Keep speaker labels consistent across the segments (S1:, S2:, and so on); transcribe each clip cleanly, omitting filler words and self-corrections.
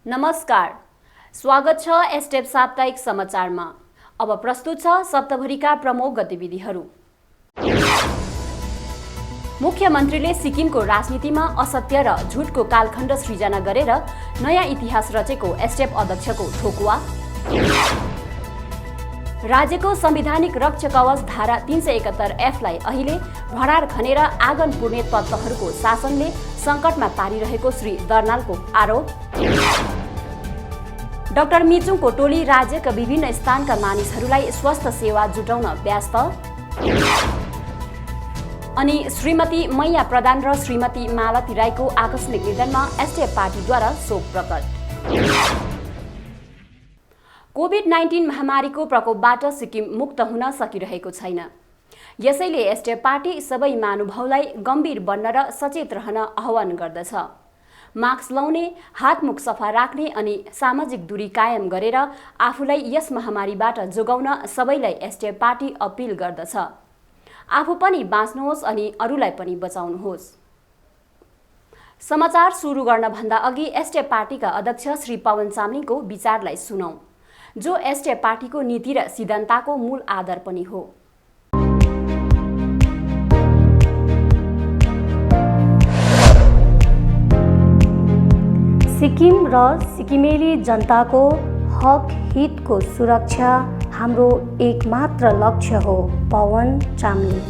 S1: नमस्कार, स्वागत छ एसटेप साप्ताहिक समाचारमा। अब प्रस्तुत छ सप्ताहभरिका प्रमुख गतिविधिहरू। मुख्यमन्त्रीले सिक्किमको राजनीतिमा असत्य र झुटको कालखण्ड सृजना गरेर नयाँ इतिहास रचेको एसटेप अध्यक्षको ठोकुवा। राज्यको संवैधानिक रक्षा कवच धारा 371F लाई अहिले भडार खनेर आँगन पुर्ने तत्त्वहरूको शासनले सङ्कटमा पारिरहेको श्री दर्नालको आरोप। डाक्टर मिचुङको टोली राज्यका विभिन्न स्थानका मानिसहरूलाई स्वास्थ्य सेवा जुटाउन व्यस्त। अनि श्रीमती मैया प्रधान र श्रीमती मालती राईको आकस्मिक निधनमा एसटेप पार्टीद्वारा शोक प्रकट। कोभिड-19 महामारीको प्रकोपबाट सिक्किम मुक्त हुन सकिरहेको छैन। यसैले एसटेप पार्टी सबै महानुभावलाई गम्भीर बन्न र सचेत रहन आह्वान गर्दछ। मास्क लाउने, हातमुख सफा राख्ने अनि सामाजिक दूरी कायम गरेर आफूलाई यस महामारीबाट जोगाउन सबैलाई एसटेप पार्टी अपिल गर्दछ। आफू पनि बाँच्नुहोस् अनि अरूलाई पनि बचाउनुहोस्। समाचार सुरु गर्न भन्दा अघि एसटेप पार्टीका अध्यक्ष श्री पवन चामलिङको विचारलाई सुनौं, जो एसटेप पार्टीको नीति र सिद्धान्तको मूल आधार पनि हो।
S2: सिक्किम र सिक्किमेली जनताको हक हितको सुरक्षा हाम्रो एकमात्र लक्ष्य हो। पवन चामलिङ।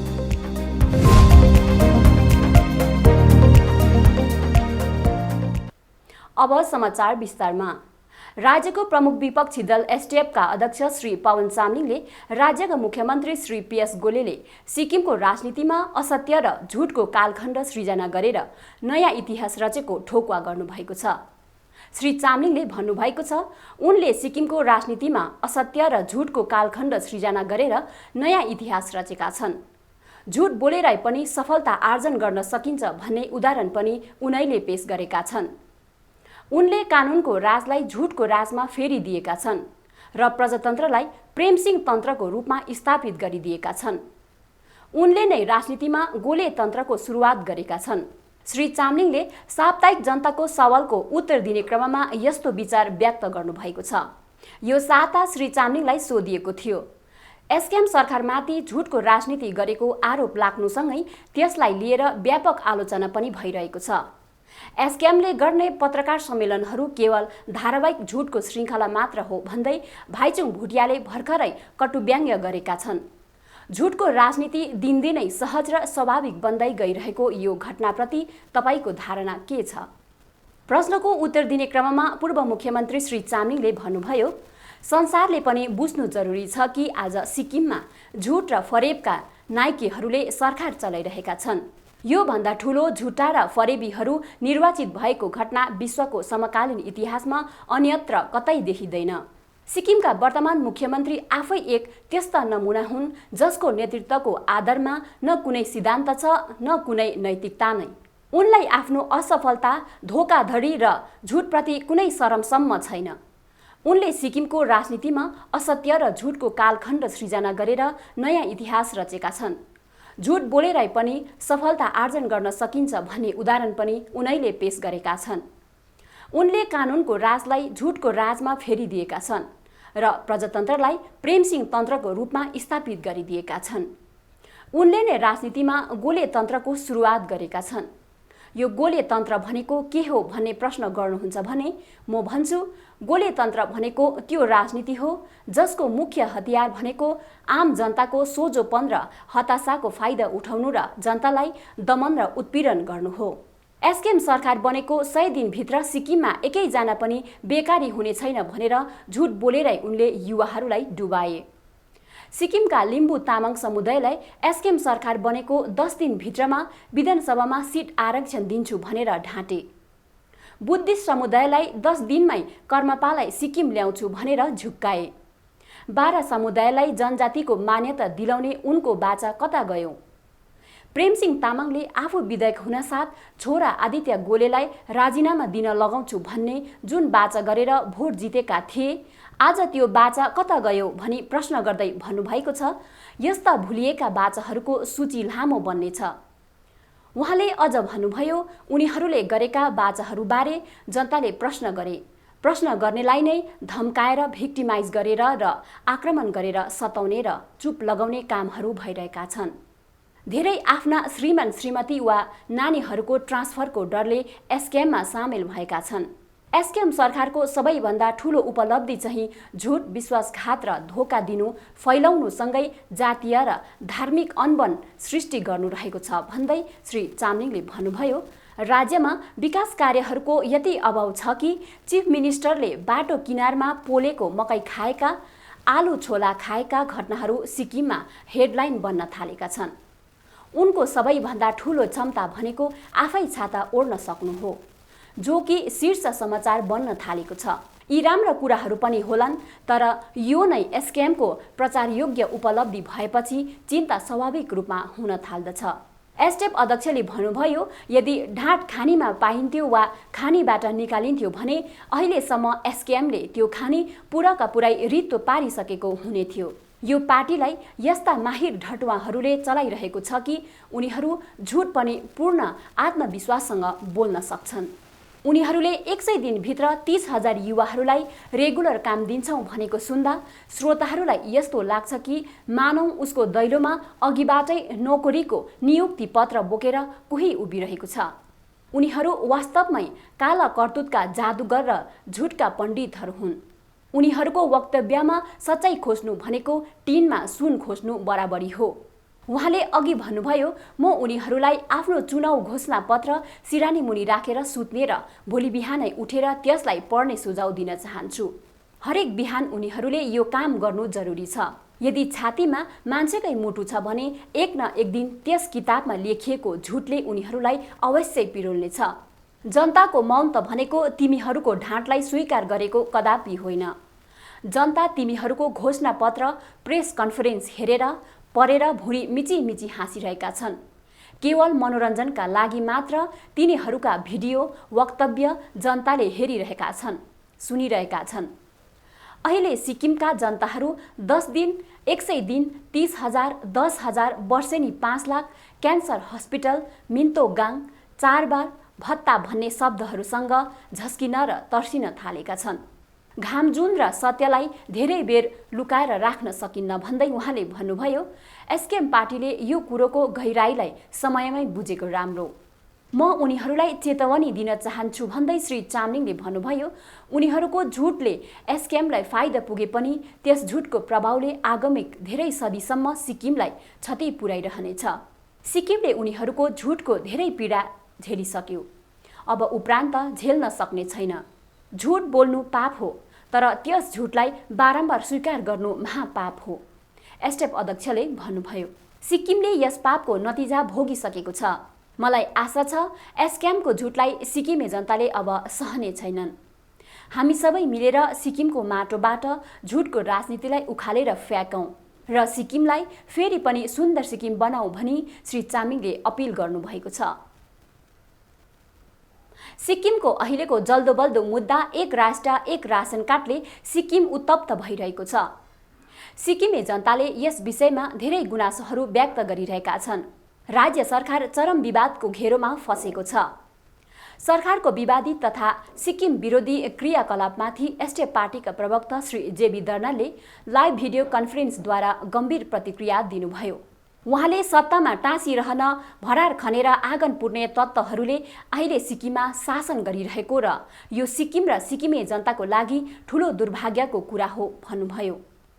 S1: अब समाचार विस्तारमा। राज्यको प्रमुख विपक्षी दल एसडिएफका अध्यक्ष श्री पवन चामलिङले राज्यका मुख्यमन्त्री श्री पीएस गोलेले सिक्किमको राजनीतिमा असत्य र झुटको कालखण्ड सृजना गरेर नयाँ इतिहास रचेको ठोकुवा गर्नुभएको छ। श्री चामलिङले भन्नुभएको छ, उनले सिक्किमको राजनीतिमा असत्य र झुटको कालखण्ड सृजना गरेर नयाँ इतिहास रचेका छन्। झुट बोलेरै पनि सफलता आर्जन गर्न सकिन्छ भन्ने उदाहरण पनि उनैले पेश गरेका छन्। उनले कानुनको राजलाई झुटको राजमा फेरिदिएका छन् र प्रजातन्त्रलाई प्रेमसिंह तन्त्रको रूपमा स्थापित गरिदिएका छन्। उनले नै राजनीतिमा गोले तन्त्रको सुरुवात गरेका छन्। श्री चामलिङले साप्ताहिक जनताको सवालको उत्तर दिने क्रममा यस्तो विचार व्यक्त गर्नुभएको छ। यो साता श्री चामलिङलाई सोधिएको थियो। एसकेएम सरकारमाथि झुटको राजनीति गरेको आरोप लाग्नुसँगै त्यसलाई लिएर व्यापक आलोचना पनि भइरहेको छ। एसकेएमले गर्ने पत्रकार सम्मेलनहरू केवल धारावाहिक झुटको श्रृङ्खला मात्र हो भन्दै भाइचुङ भुटियाले भर्खरै कटुव्यङ्ग्य गरेका छन्। झुटको राजनीति दिनदिनै सहज र स्वाभाविक बन्दै गइरहेको यो घटनाप्रति तपाईको धारणा के छ? प्रश्नको उत्तर दिने क्रममा पूर्व मुख्यमन्त्री श्री चामलिङले भन्नुभयो, संसारले पनि बुझ्नु जरुरी छ कि आज सिक्किममा झुट र फरेबका नाइकेहरूले सरकार चलाइरहेका छन्। यो भन्दा ठूलो झुटा र फरेबीहरू निर्वाचित भएको घटना विश्वको समकालीन इतिहासमा अन्यत्र कतै देखिँदैन। सिक्किमका वर्तमान मुख्यमन्त्री आफै एक त्यस्ता नमुना हुन् जसको नेतृत्वको आधारमा न कुनै सिद्धान्त छ न कुनै नैतिकता नै। उनलाई आफ्नो असफलता, धोकाधडी र झुटप्रति कुनै शरमसम्म छैन। उनले सिक्किमको राजनीतिमा असत्य र झुटको कालखण्ड सृजना गरेर नयाँ इतिहास रचेका छन्। झुट बोलेरै पनि सफलता आर्जन गर्न सकिन्छ भन्ने उदाहरण पनि उनैले पेश गरेका छन्। उनले कानुनको राजलाई झुटको राजमा फेरिदिएका छन् र प्रजातन्त्रलाई प्रेमसिंह तन्त्रको रूपमा स्थापित गरिदिएका छन्। उनले नै राजनीतिमा गोले तन्त्रको सुरुवात गरेका छन्। यो गोले तन्त्र भनेको के हो भन्ने प्रश्न गर्नुहुन्छ भने म भन्छु, गोले तन्त्र भनेको त्यो राजनीति हो जसको मुख्य हतियार भनेको आम जनताको सोझोपन र हताशाको फाइदा उठाउनु र जनतालाई दमन र उत्पीडन गर्नु हो। एसकेएम सरकार बनेको 100 दिनभित्र सिक्किममा एकैजना पनि बेकारी हुने छैन भनेर झुट बोलेरै उनले युवाहरूलाई डुबाए। सिक्किमका लिम्बू तामाङ समुदायलाई एसकेएम सरकार बनेको 10 दिनभित्रमा विधानसभामा सिट आरक्षण दिन्छु भनेर ढाँटे। बुद्धिस्ट समुदायलाई 10 दिनमै कर्मपालाई सिक्किम ल्याउँछु भनेर झुक्काए। 12 समुदायलाई जनजातिको मान्यता दिलाउने उनको बाचा कता गयो? प्रेमसिंह तामाङले आफू विधायक हुनसाथ छोरा आदित्य गोलेलाई राजीनामा दिन लगाउँछु भन्ने जुन बाचा गरेर भोट जितेका थिए, आज त्यो बाचा कता गयो भनी प्रश्न गर्दै भन्नुभएको छ, यस्ता भुलिएका बाचाहरूको सूची लामो बन्नेछ। उहाँले अझ भन्नुभयो, उनीहरूले गरेका बाचाहरूबारे जनताले प्रश्न गरे, प्रश्न गर्नेलाई नै धम्काएर भिक्टिमाइज गरेर र आक्रमण गरेर सताउने र चुप लगाउने कामहरू भइरहेका छन्। धेरै आफ्ना श्रीमान श्रीमती वा नानीहरूको ट्रान्सफरको डरले एसकेएममा सामेल भएका छन्। एसकेएम सरकारको सबैभन्दा ठूलो उपलब्धि चाहिँ झुट, विश्वासघात र धोका दिनु, फैलाउनुसँगै जातीय र धार्मिक अनबन सृष्टि गर्नु रहेको छ भन्दै श्री चामलिङले भन्नुभयो, राज्यमा विकास कार्यहरूको यति अभाव छ कि चिफ मिनिस्टरले बाटो किनारमा पोलेको मकै खाएका, आलु छोला खाएका घटनाहरू सिक्किममा हेडलाइन बन्न थालेका छन्। उनको सबैभन्दा ठूलो क्षमता भनेको आफै छाता ओढ्न सक्नु हो, जो कि शीर्ष समाचार बन्न थालेको छ। यी राम्रा कुराहरू पनि होलान्, तर यो नै एसकेएमको प्रचारयोग्य उपलब्धि भएपछि चिन्ता स्वाभाविक रूपमा हुन थाल्दछ। एसटिएफ अध्यक्षले भन्नुभयो, यदि ढाँट खानीमा पाइन्थ्यो वा खानीबाट निकालिन्थ्यो भने अहिलेसम्म एसकेएमले त्यो खानी पुराका पुरै रित्तो पारिसकेको हुने थियो। यो पार्टीलाई यस्ता माहिर ढटुवाहरूले चलाइरहेको छ कि उनीहरू झुट पनि पूर्ण आत्मविश्वाससँग बोल्न सक्छन्। उनीहरूले 100 दिनभित्र 30,000 युवाहरूलाई रेगुलर काम दिन्छौँ भनेको सुन्दा श्रोताहरूलाई यस्तो लाग्छ कि मानौ उसको दैलोमा अघिबाटै नोकरीको नियुक्ति पत्र बोकेर कोही उभिरहेको छ। उनीहरू वास्तवमै काला करतुतका जादुगर र झुटका पण्डितहरू हुन्। उनीहरूको वक्तव्यमा सच्चाइ खोज्नु भनेको टिनमा सुन खोज्नु बराबरी हो। उहाँले अघि भन्नुभयो, म उनीहरूलाई आफ्नो चुनाव घोषणा पत्र सिरानी मुनि राखेर सुत्ने र भोलि बिहानै उठेर त्यसलाई पढ्ने सुझाव दिन चाहन्छु। हरेक बिहान उनीहरूले यो काम गर्नु जरुरी छ। यदि छातीमा मान्छेकै मुटु छ भने एक न एक दिन त्यस किताबमा लेखिएको झुटले उनीहरूलाई अवश्य पिरोल्नेछ। जनताको मौन त भनेको तिमीहरूको ढाँटलाई स्वीकार गरेको कदापि होइन। जनता तिमीहरूको घोषणा पत्र, प्रेस कन्फरेन्स हेरेर परेर भुँडी मिची मिची हाँसिरहेका छन्। केवल मनोरञ्जनका लागि मात्र तिनीहरूका भिडियो, वक्तव्य जनताले हेरिरहेका छन्, सुनिरहेका छन्। अहिले सिक्किमका जनताहरू 10 दिन, 100 दिन, 30,000, 10,000, वर्षेनी 5 लाख, क्यान्सर हस्पिटल, मिन्तोगाङ, 4 बार भत्ता भन्ने शब्दहरूसँग झस्किन र तर्सिन थालेका छन्। घाम जुन र सत्यलाई धेरै बेर लुकाएर राख्न सकिन्न भन्दै उहाँले भन्नुभयो, एसकेएम पार्टीले यो कुरोको गहिराईलाई समयमै बुझेको राम्रो। म उनीहरूलाई चेतवनी दिन चाहन्छु भन्दै श्री चामलिङले भन्नुभयो, उनीहरूको झुटले एसकेएमलाई फाइदा पुगे पनि त्यस झुटको प्रभावले आगामी धेरै सदीसम्म सिक्किमलाई क्षति पुर्याइरहनेछ। सिक्किमले उनीहरूको झुटको धेरै पीडा झेलिसक्यो, अब उपरान्त झेल्न सक्ने छैन। झुट बोल्नु पाप हो, तर त्यस झुटलाई बारम्बार स्वीकार गर्नु महापाप हो, एसटिएफ अध्यक्षले भन्नुभयो। सिक्किमले यस पापको नतिजा भोगिसकेको छ। मलाई आशा छ एसकेएमको झुटलाई सिक्किमे जनताले अब सहने छैनन्। हामी सबै मिलेर सिक्किमको माटोबाट झुटको राजनीतिलाई उखालेर फ्याँकौँ र सिक्किमलाई फेरि पनि सुन्दर सिक्किम बनाऊ भनी श्री चामलिङले अपिल गर्नुभएको छ। सिक्किमको अहिलेको जल्दोबल्दो मुद्दा एक राष्ट्र एक रासन कार्डले सिक्किम उत्तप्त भइरहेको छ। सिक्किमे जनताले यस विषयमा धेरै गुनासोहरू व्यक्त गरिरहेका छन्। राज्य सरकार चरम विवादको घेरोमा फँसेको छ। सरकारको विवादित तथा सिक्किम विरोधी क्रियाकलापमाथि एसटिएफ पार्टीका प्रवक्ता श्री जेबी दर्नालले लाइभ भिडियो कन्फरेन्सद्वारा गम्भीर प्रतिक्रिया दिनुभयो। उहाँले सत्तामा टाँसिरहन भरार खनेर आँगन पुर्ने तत्त्वहरूले अहिले सिक्किममा शासन गरिरहेको र यो सिक्किम र सिक्किमे जनताको लागि ठूलो दुर्भाग्यको कुरा हो भन्नुभयो।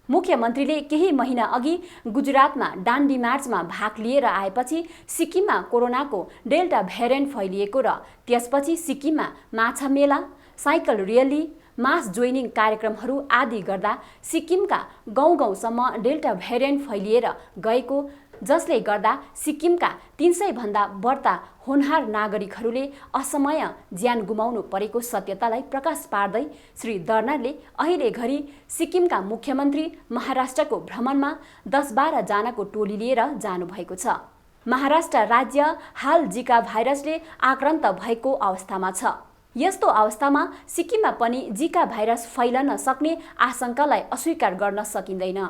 S1: मुख्यमन्त्रीले केही महिना अघि गुजरातमा डान्डी मार्चमा भाग लिएर आएपछि सिक्किममा कोरोनाको डेल्टा भेरिएन्ट फैलिएको र त्यसपछि सिक्किममा माछा मेला, साइकल र्याली, मास जोइनिङ कार्यक्रमहरू आदि गर्दा सिक्किमका गाउँ-गाउँसम्म डेल्टा भेरिएन्ट फैलिएर गएको, जसले गर्दा सिक्किमका 300 भन्दा बढ्ता होनहार नागरिकहरूले असमय ज्यान गुमाउनु परेको सत्यतालाई प्रकाश पार्दै श्री दर्नालले अहिले घरि सिक्किमका मुख्यमन्त्री महाराष्ट्रको भ्रमणमा 10-12 जनाको टोली लिएर जानुभएको छ। महाराष्ट्र राज्य हाल जिका भाइरसले आक्रान्त भएको अवस्थामा छ। यस्तो अवस्थामा सिक्किममा पनि जिका भाइरस फैलन सक्ने आशंकालाई अस्वीकार गर्न सकिँदैन।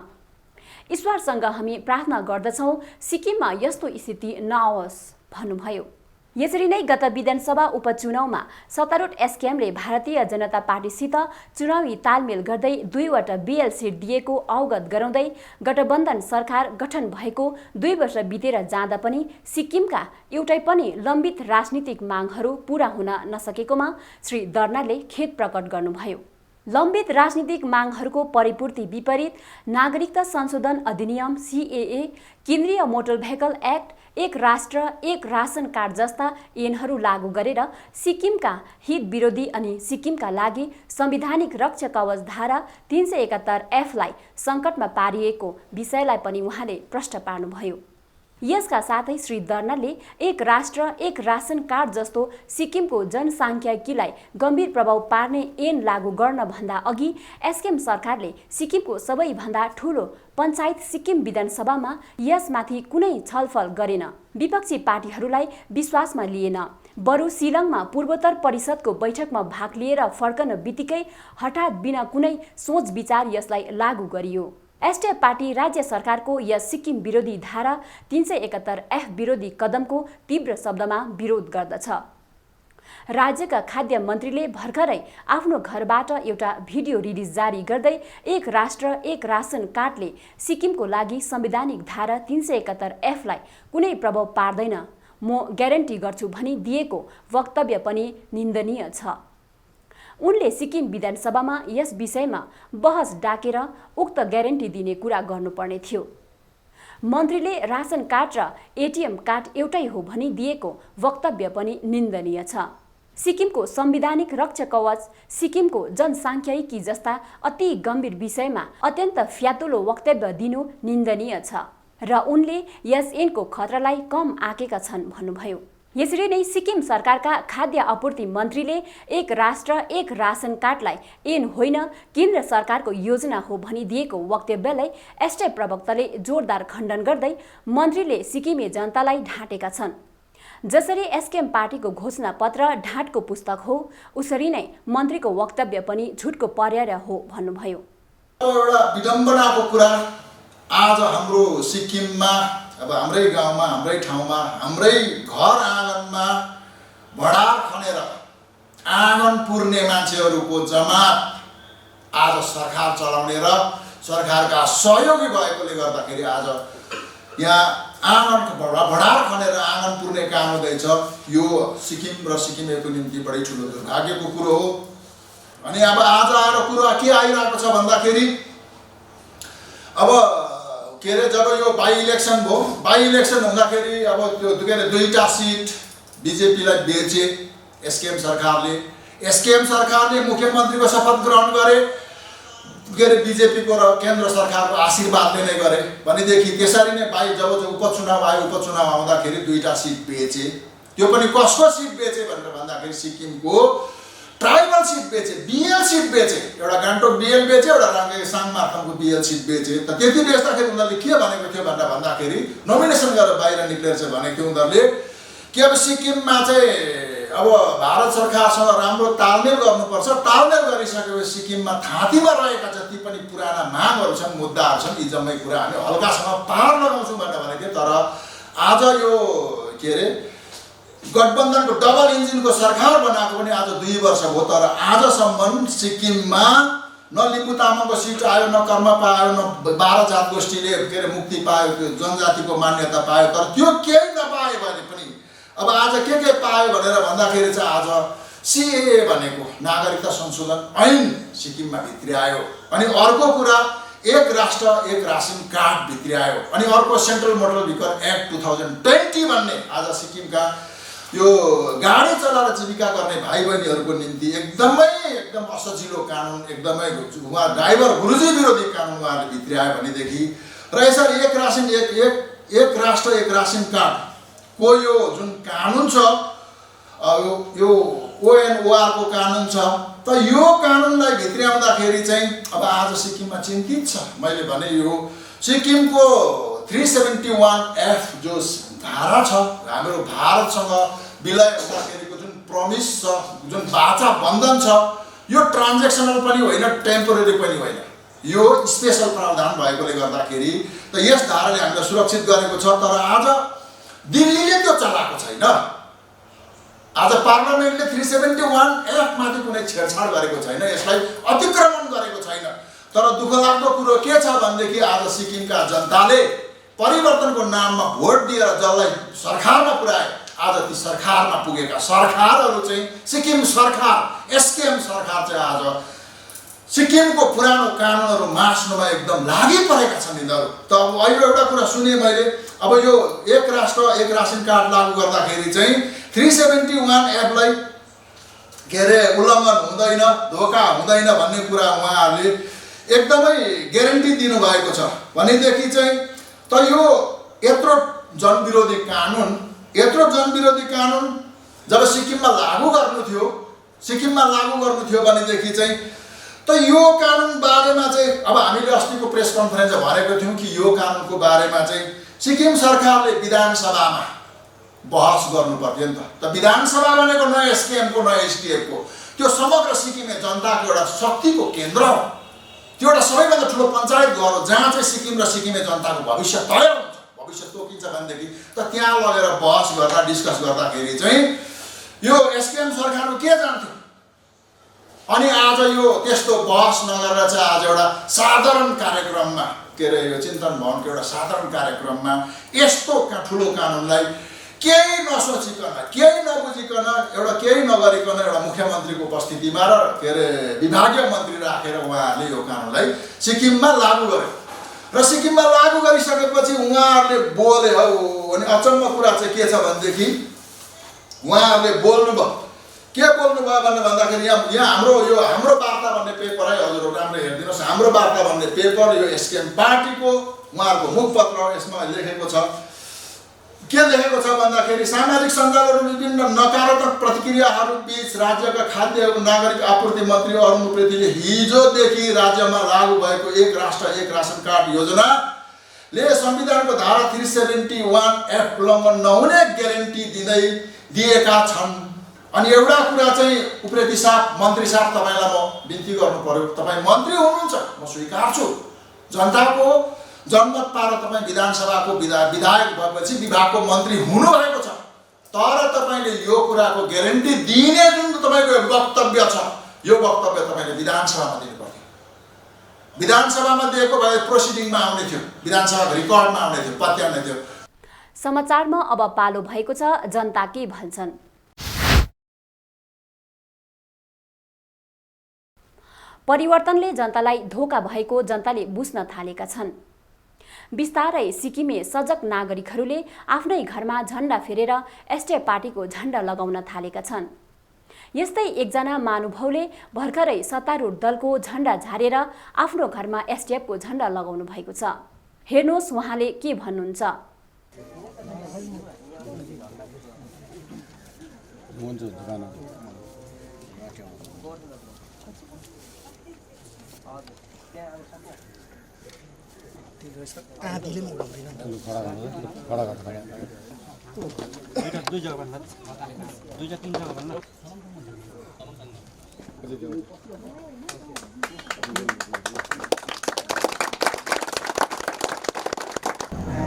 S1: ईश्वरसँग हामी प्रार्थना गर्दछौँ सिक्किममा यस्तो स्थिति नआओस् भन्नुभयो। यसरी नै गत विधानसभा उपचुनावमा सत्तारूढ एसकेएमले भारतीय जनता पार्टीसित चुनावी तालमेल गर्दै 2वटा बीएल सिट दिएको अवगत गराउँदै गठबन्धन सरकार गठन भएको 2 वर्ष बितेर जाँदा पनि सिक्किमका एउटै पनि लम्बित राजनीतिक मागहरू पूरा हुन नसकेकोमा श्री दर्नालले खेद प्रकट गर्नुभयो। लम्बित राजनीतिक मागहरूको परिपूर्ति विपरीत नागरिकता संशोधन अधिनियम CAA, केन्द्रीय मोटर भेहिकल एक्ट, एक राष्ट्र एक रासन कार्ड जस्ता ऐनहरू लागू गरेर सिक्किमका हित विरोधी अनि सिक्किमका लागि संवैधानिक रक्षा कवच धारा 371F लाई सङ्कटमा पारिएको विषयलाई पनि उहाँले प्रश्न पार्नुभयो। यसका साथै श्री दर्नालले एक राष्ट्र एक रासन कार्ड जस्तो सिक्किमको जनसाङ्ख्यिकीलाई गम्भीर प्रभाव पार्ने ऐन लागू गर्न भन्दा अघि एसकेएम सरकारले सिक्किमको सबैभन्दा ठूलो पञ्चायत सिक्किम विधानसभामा यसमाथि कुनै छलफल गरेन, विपक्षी पार्टीहरूलाई विश्वासमा लिएन। बरु शिलङमा पूर्वोत्तर परिषदको बैठकमा भाग लिएर फर्कन बित्तिकै हठात बिना कुनै सोच विचार यसलाई लागू गरियो। एसडिएफ पार्टी राज्य सरकारको यस सिक्किम विरोधी धारा 371F विरोधी कदमको तीव्र शब्दमा विरोध गर्दछ। राज्यका खाद्य मन्त्रीले भर्खरै आफ्नो घरबाट एउटा भिडियो रिलिज जारी गर्दै एक राष्ट्र एक रासन कार्डले सिक्किमको लागि संवैधानिक धारा 371F लाई कुनै प्रभाव पार्दैन, म ग्यारेन्टी गर्छु भनी दिएको वक्तव्य पनि निन्दनीय छ। उनले सिक्किम विधानसभामा यस विषयमा बहस डाकेर उक्त ग्यारेन्टी दिने कुरा गर्नुपर्ने थियो। मन्त्रीले रासन कार्ड र एटिएम कार्ड एउटै हो भनी दिएको वक्तव्य पनि निन्दनीय छ। सिक्किमको संवैधानिक रक्षा कवच, सिक्किमको जनसाङ्ख्यिकी जस्ता अति गम्भीर विषयमा अत्यन्त फ्यातुलो वक्तव्य दिनु निन्दनीय छ र उनले यस ऐनको खतरालाई कम आँकेका छन् भन्नुभयो। यसरी नै सिक्किम सरकारका खाद्य आपूर्ति मन्त्रीले एक राष्ट्र एक रासन कार्डलाई ऐन होइन केन्द्र सरकारको योजना हो भनी दिएको वक्तव्यलाई एसडिएफ प्रवक्ताले जोरदार खण्डन गर्दै मन्त्रीले सिक्किमे जनतालाई ढाँटेका छन्। जसरी एसकेएम पार्टीको घोषणा पत्र ढाँटको पुस्तक हो, उसरी नै मन्त्रीको वक्तव्य पनि झुटको पर्याय हो भन्नुभयो।
S3: एउटा विडम्बनाको कुरा आज हाम्रो सिक्किममा, अब हाम्रै गाउँमा, हाम्रै ठाउँमा, हाम्रै घर आँगनमा भडार खनेर आँगन पुर्ने मान्छेहरूको जमात आज सरकार चलाउने र सरकारका सहयोगी भएकोले गर्दाखेरि आज यहाँ आँगनको भडार खनेर आँगन पुर्ने काम हुँदैछ। यो सिक्किम र सिक्किमेको निम्ति बढी ठुलो दुर्भाग्यको कुरो हो। अनि अब आज आएर कुरा के आइरहेको छ भन्दाखेरि अब के अरे जब यो बाई इलेक्सन भयो, बाई इलेक्सन हुँदाखेरि अब त्यो के अरे 2टा सिट बिजेपीलाई बेचे एसकेएम सरकारले। एसकेएम सरकारले मुख्यमन्त्रीको शपथ ग्रहण गरे, के अरे बिजेपीको र केन्द्र सरकारको आशीर्वादले नै गरे भनेदेखि त्यसरी नै बाई जब उपचुनाव आयो, उपचुनाव आउँदाखेरि 2टा सिट बेचे। त्यो पनि कसको सिट बेचे भनेर भन्दाखेरि सिक्किमको ट्राइबल सिट बेचे, बीएल सिट बेचे। एउटा गान्तोक बीएल बेचे, एउटा राङ्गे साङमार्तमको बीएल सिट बेचे। त त्यति बेच्दाखेरि उनीहरूले के भनेको थियो भनेर भन्दाखेरि नोमिनेसन गरेर बाहिर निक्लेर चाहिँ भनेको थियो उनीहरूले कि अब सिक्किममा चाहिँ अब भारत सरकारसँग राम्रो तालमेल गर्नुपर्छ। तालमेल गरिसकेपछि सिक्किममा थाँतीमा रहेका जति पनि पुराना मागहरू छन्, मुद्दाहरू छन्, यी जम्मै कुरा हामी हल्कासँग पार लगाउँछौँ भनेर भनेको थियो। तर आज यो के अरे गठबन्धनको डबल इन्जिनको सरकार बनाएको पनि आज 2 वर्ष भयो। तर आजसम्म सिक्किममा न लिम्बू तामाङको सिट आयो, न कर्म पायो, न 12 जात गोष्ठीले के अरे मुक्ति पायो, त्यो जनजातिको मान्यता पायो। तर त्यो केही नपायो भने पनि अब आज के पायो भनेर भन्दाखेरि चाहिँ आज CAA भनेको नागरिकता संशोधन ऐन सिक्किममा भित्री आयो। अनि अर्को कुरा एक राष्ट्र एक रासन कार्ड भित्री आयो। अनि अर्को सेन्ट्रल मोटर भेहिकल एक्ट 2020 भन्ने आज सिक्किमका यो गाडी चलाएर जीविका गर्ने भाइ बहिनीहरूको निम्ति एकदम असजिलो कानुन, एकदमै उहाँ ड्राइभर गुरुजी विरोधी कानुन उहाँले भित्री आयो भनेदेखि र यसरी एक रासन एक राष्ट्र एक रासन कार्ड को यो जुन कानुन छ, यो ONOR को कानुन छ, त यो कानुनलाई भित्र्याउँदाखेरि चाहिँ अब आज सिक्किममा चिन्तित छ। मैले भने यो सिक्किमको 371F जो धारा छ, हाम्रो भारतसँग विलय हुँदाखेरिको जुन प्रमिस छ, जुन वाचा बन्धन छ, यो ट्रान्जेक्सनल पनि होइन, टेम्पोरेरी पनि होइन, यो स्पेशल प्रावधान भएकोले गर्दाखेरि त यस धाराले हामीलाई सुरक्षित गरेको छ। तर आज दिल्लीले त्यो चलाएको छैन। आज पार्लियामेन्टले 371F माथि कुनै छेडछाड गरेको छैन, यसलाई अतिक्रमण गरेको छैन। तर दुःखलाग्दो कुरो के छ भनेदेखि आज सिक्किमका जनताले परिवर्तनको नाममा भोट दिएर जसलाई सरकारमा पुर्याए, आज ती सरकारमा पुगेका सरकारहरू चाहिँ सिक्किम सरकार, एसकेएम सरकार चाहिँ आज सिक्किमको पुरानो कानुनहरू मास्नुमा एकदम लागिपरेका छन् यिनीहरू। त अब अहिले एउटा कुरा सुने मैले, अब यो एक राष्ट्र एक रासन कार्ड लागू गर्दाखेरि चाहिँ 371F लाई के अरे उल्लङ्घन हुँदैन, धोका हुँदैन भन्ने कुरा उहाँहरूले एकदमै ग्यारेन्टी दिनुभएको छ। भनेदेखि चाहिँ त यो यत्रो जनविरोधी कानुन जब सिक्किममा लागू गर्नु थियो भनेदेखि चाहिँ त यो कानुन बारेमा चाहिँ अब हामीले अस्तिको प्रेस कन्फरेन्समा भनेको थियौँ कि यो कानुनको बारेमा चाहिँ सिक्किम सरकारले विधानसभामा बहस गर्नु पर्थ्यो नि त। विधानसभा भनेको न एसकेएमको न एसडिएफको, त्यो समग्र सिक्किमे जनताको एउटा शक्तिको केन्द्र हो। त्यो एउटा सबैभन्दा ठुलो पञ्चायत घर हो जहाँ चाहिँ सिक्किम र सिक्किमे जनताको भविष्य तय हुन्छ, भविष्य तोकिन्छ भनेदेखि त त्यहाँ लगेर बहस गर्दा डिस्कस गर्दाखेरि चाहिँ यो एसकेएम सरकारको के जान्थ्यो। अनि आज यो त्यस्तो बहस नगरेर चाहिँ आज एउटा साधारण कार्यक्रममा के अरे यो चिन्तन भवनको एउटा साधारण कार्यक्रममा यस्तो ठुलो कानुनलाई केही नसोचिकन केही नबुझिकन एउटा केही नगरिकन एउटा मुख्यमन्त्रीको उपस्थितिमा र के अरे विभागीय मन्त्री राखेर उहाँहरूले यो कानुनलाई सिक्किममा लागू गरे र सिक्किममा लागू गरिसकेपछि उहाँहरूले बोले हौ। अनि अचम्म कुरा चाहिँ के छ भनेदेखि उहाँहरूले बोल्नुभयो, के बोल्नुभयो भन्दाखेरि यहाँ हाम्रो वार्ता भन्ने पेपर है, हजुरहरू राम्रो हेरिदिनुहोस्, हाम्रो वार्ता भन्ने पेपर यो एसकेएम पार्टीको उहाँहरूको मुखपत्र, यसमा लेखेको छ। के लेखेको छ भन्दाखेरि सामाजिक सञ्जालहरू विभिन्न नकारात्मक प्रतिक्रियाहरू बीच राज्यका खाद्य एवं नागरिक आपूर्ति मन्त्री अरुण उप्रेतीले हिजोदेखि राज्यमा लागू भएको एक राष्ट्र एक रासन कार्ड योजनाले संविधानको धारा 371F उल्लङ्घन नहुने ग्यारेन्टी दिएका छन्। अनि एउटा कुरा चाहिँ उप्रेती साहब, मन्त्री साहब, तपाईँलाई म बिन्ती गर्नु पर्यो, तपाईँ मन्त्री हुनुहुन्छ, म स्वीकार्छु, जनताको जनमत पाएर तपाईँ विधानसभाको विधायक भएपछि विभागको मन्त्री हुनुभएको छ। तर तपाईँले यो कुराको ग्यारेन्टी दिने जुन तपाईँको वक्तव्य छ, यो वक्तव्य तपाईँले विधानसभामा दिनुपर्थ्यो। विधानसभामा दिएको भए प्रोसिडिङमा आउने थियो, विधानसभाको रिकर्डमा आउने थियो, पत्याउने थियो।
S1: समाचारमा अब पालो भएको छ जनता के भन्छन्। परिवर्तनले जनतालाई धोका भएको जनताले बुझ्न थालेका छन्। बिस्तारै सिक्किमे सजग नागरिकहरूले आफ्नै घरमा झण्डा फेरेर एसडिएफ पार्टीको झण्डा लगाउन थालेका छन्। यस्तै एकजना महानुभावले भर्खरै सत्तारूढ दलको झण्डा झारेर आफ्नो घरमा एसडिएफको झण्डा लगाउनु भएको छ। हेर्नुहोस् उहाँले के भन्नुहुन्छ।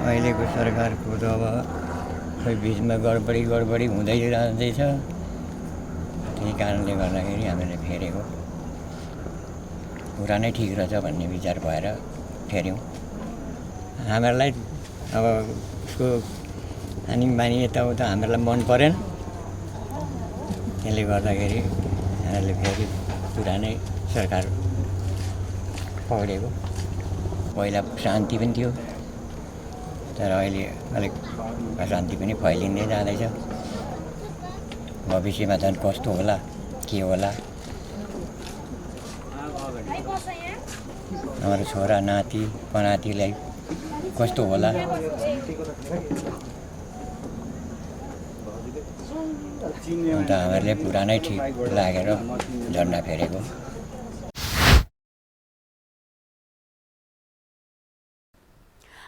S4: अहिलेको सरकारको त अब खै बिचमा गडबडी हुँदै रहँदैछ। त्यही कारणले गर्दाखेरि हामीले फेरेको कुरा नै ठिक रहेछ भन्ने विचार भएर फेर्यौँ। हामीहरूलाई अब उसको हानि बानी यताउता हामीहरूलाई मन परेन, त्यसले गर्दाखेरि हामीहरूले फेरि पुरानै सरकार पक्रेको। पहिला शान्ति पनि थियो, तर अहिले अलिक अशान्ति पनि फैलिँदै जाँदैछ। भविष्यमा झन् कस्तो होला के होला, हाम्रो छोरा नाति पनातिलाई कस्तो होला। अन्त हामीहरूले पुरानै ठिक लागेर झन्डा फेरेको।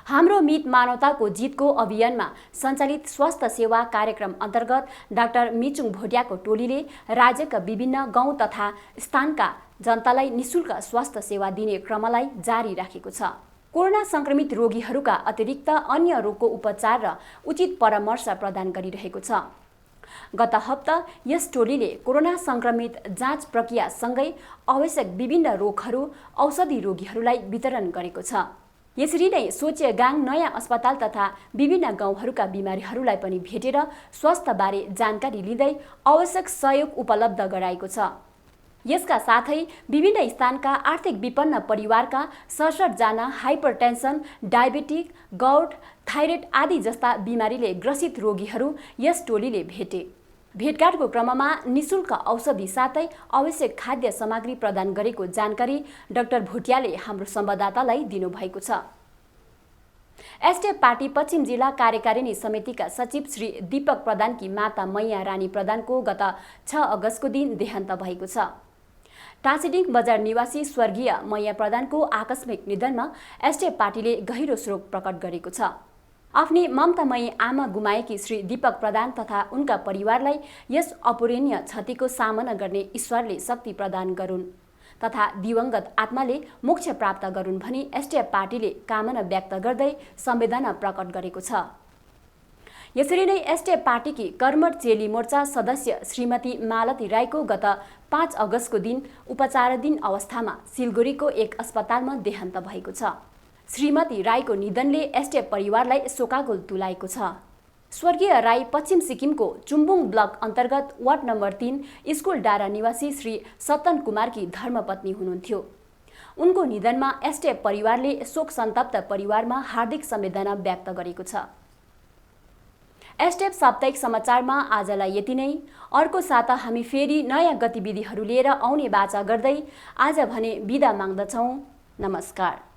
S1: हाम्रो मित मानवताको जितको अभियानमा सञ्चालित स्वास्थ्य सेवा कार्यक्रम अन्तर्गत डाक्टर मिचुङ भोटियाको टोलीले राज्यका विभिन्न गाउँ तथा स्थानका जनतालाई निशुल्क स्वास्थ्य सेवा दिने क्रमलाई जारी राखेको छ। कोरोना संक्रमित रोगीहरूका अतिरिक्त अन्य रोगको उपचार र उचित परामर्श प्रदान गरिरहेको छ। गत हप्ता यस टोलीले कोरोना संक्रमित जाँच प्रक्रियासँगै आवश्यक विभिन्न रोगहरू औषधि रोगीहरूलाई वितरण गरेको छ। यसरी नै सोचेगाङ नयाँ अस्पताल तथा विभिन्न गाउँहरूका बिमारीहरूलाई पनि भेटेर स्वास्थ्यबारे जानकारी लिँदै आवश्यक सहयोग उपलब्ध गराएको छ। यसका साथै विभिन्न स्थानका आर्थिक विपन्न परिवारका 67 जना हाइपरटेन्सन, डायबेटिक, गाउट, थाइरोइड आदि जस्ता बिमारीले ग्रसित रोगीहरू यस टोलीले भेटे। भेटघाटको क्रममा निशुल्क औषधि साथै आवश्यक खाद्य सामग्री प्रदान गरेको जानकारी डाक्टर भुटियाले हाम्रो संवाददातालाई दिनुभएको छ। एसडिएफ पार्टी पश्चिम जिल्ला कार्यकारिणी समितिका सचिव श्री दीपक प्रधानकी माता मैया रानी प्रधानको गत 6 अगस्तको दिन देहान्त भएको छ। टासीडिङ बजार निवासी स्वर्गीय मैया प्रधानको आकस्मिक निधनमा एसडिएफ पार्टीले गहिरो शोक प्रकट गरेको छ। आफ्नी ममतामयी आमा गुमाएकी श्री दीपक प्रधान तथा उनका परिवारलाई यस अपूरणीय क्षतिको सामना गर्ने ईश्वरले शक्ति प्रदान गरून् तथा दिवंगत आत्माले मोक्ष प्राप्त गरून् भनी एसडिएफ पार्टीले कामना व्यक्त गर्दै संवेदना प्रकट गरेको छ। यसरी नै एसडिएफ पार्टीकी कर्मठ चेली मोर्चा सदस्य श्रीमती मालती राईको गत 5 अगस्तको दिन उपचाराधीन अवस्थामा सिलगढीको एक अस्पतालमा देहान्त भएको छ। श्रीमती राईको निधनले एसडिएफ परिवारलाई शोकाकुल तुल्याएको छ। स्वर्गीय राई पश्चिम सिक्किमको चुम्बुङ ब्लक अन्तर्गत वार्ड नम्बर 3 स्कुल डाँडा निवासी श्री सतन कुमारकी धर्मपत्नी हुनुहुन्थ्यो। उनको निधनमा एसडिएफ परिवारले शोक सन्तप्त परिवारमा हार्दिक संवेदना व्यक्त गरेको छ। एसडिएफ साप्ताहिक समाचारमा आजलाई यति नै। अर्को साता हामी फेरि नयाँ गतिविधिहरू लिएर आउने बाचा गर्दै आज भने बिदा माग्दछौँ। नमस्कार।